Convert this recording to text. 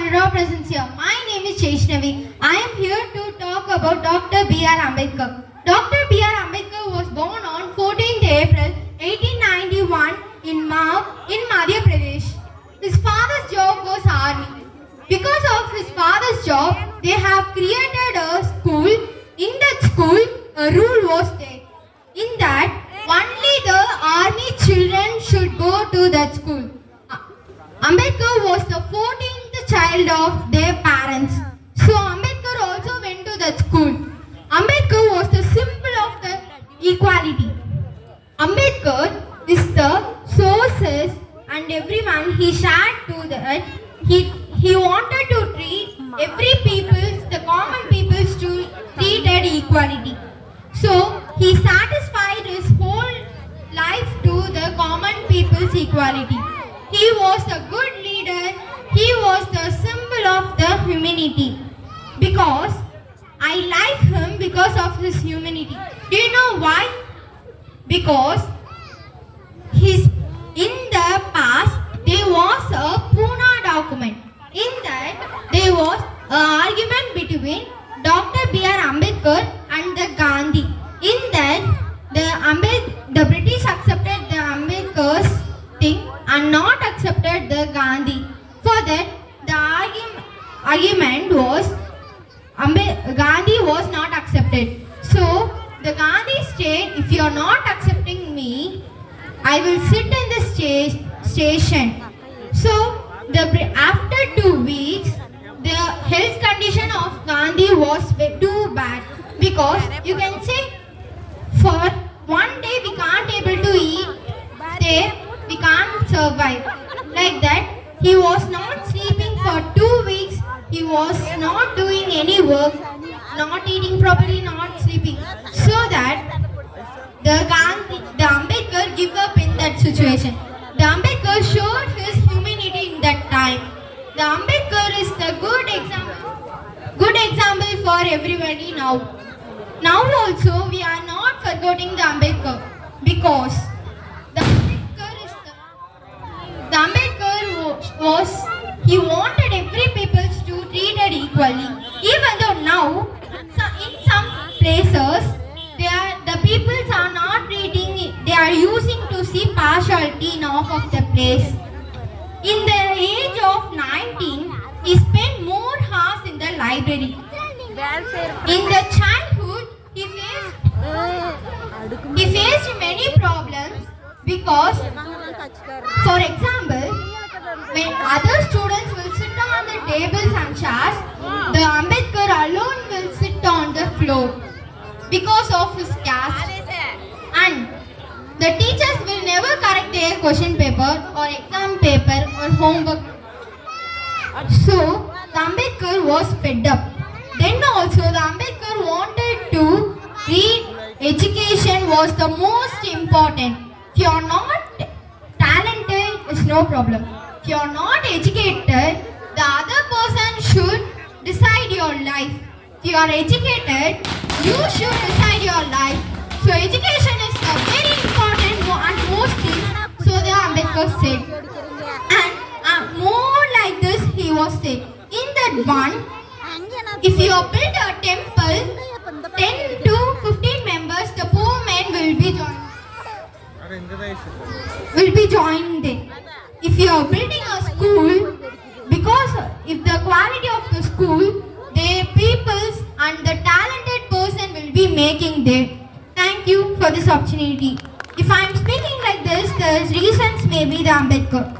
honorable presence here. My name is Chaishnavi. I am here to talk about Dr. B.R. Ambedkar. Dr. B.R. Ambedkar was born on 14th April 1891 in Madhya Pradesh. His father's job was army. Because of his father's job, they have created a school. In that school, a rule was there. In that, only the army children should go to that school. Ambedkar was the 14th child of their parents. So Ambedkar also went to that school. Ambedkar was the symbol of the equality. Ambedkar is the sources and everyone he shared to that. He wanted to treat every peoples, the common peoples to treated equality. So he satisfied his whole life to the common people's equality. He was a good leader. He was the symbol of the humanity. Because I like him because of his humanity. Do you know why? Because in the past there was a Pune document. In that there was an argument between Dr. B.R. Ambedkar and the Gandhi. In that the British accepted the Ambedkar's thing and not accepted the Gandhi. For that the argument was Gandhi was not accepted. So the Gandhi said, if you are not accepting me, I will sit in the station. So after 2 weeks, the health condition of Gandhi was too bad, because you can say for one day we can't able to eat, we can't survive. Like that, he was not sleeping for 2 weeks. He was not doing any work, not eating properly, not sleeping. So that the Ambedkar gave up in that situation. The Ambedkar showed his humanity in that time. The Ambedkar is the good example for everybody now. Now also we are not forgetting the Ambedkar, because the Ambedkar was he wanted every people to treat it equally. Even though now in some places the peoples are not treating it, they are using to see partiality in off of the place. In the age of 19, he spent more hours in the library. In the childhood, he faced many problems, because, for example, when other students will sit on the tables and chairs, the Ambedkar alone will sit on the floor because of his caste. And the teachers will never correct their question paper or exam paper or homework. So the Ambedkar was fed up. Then also the Ambedkar wanted to read. Education was the most important. If you are not talented, it's no problem. If you are not educated, the other person should decide your life. If you are educated, you should decide your life. So education is the very important and most thing. So the Ambedkar said. And more like this he was said. In that one, if you build a temple, 10 to 15 members, the poor men will be joining there. If you are building a school, because if the quality of the school, the peoples and the talented person will be making there. Thank you for this opportunity. If I am speaking like this, the reasons may be the Ambedkar.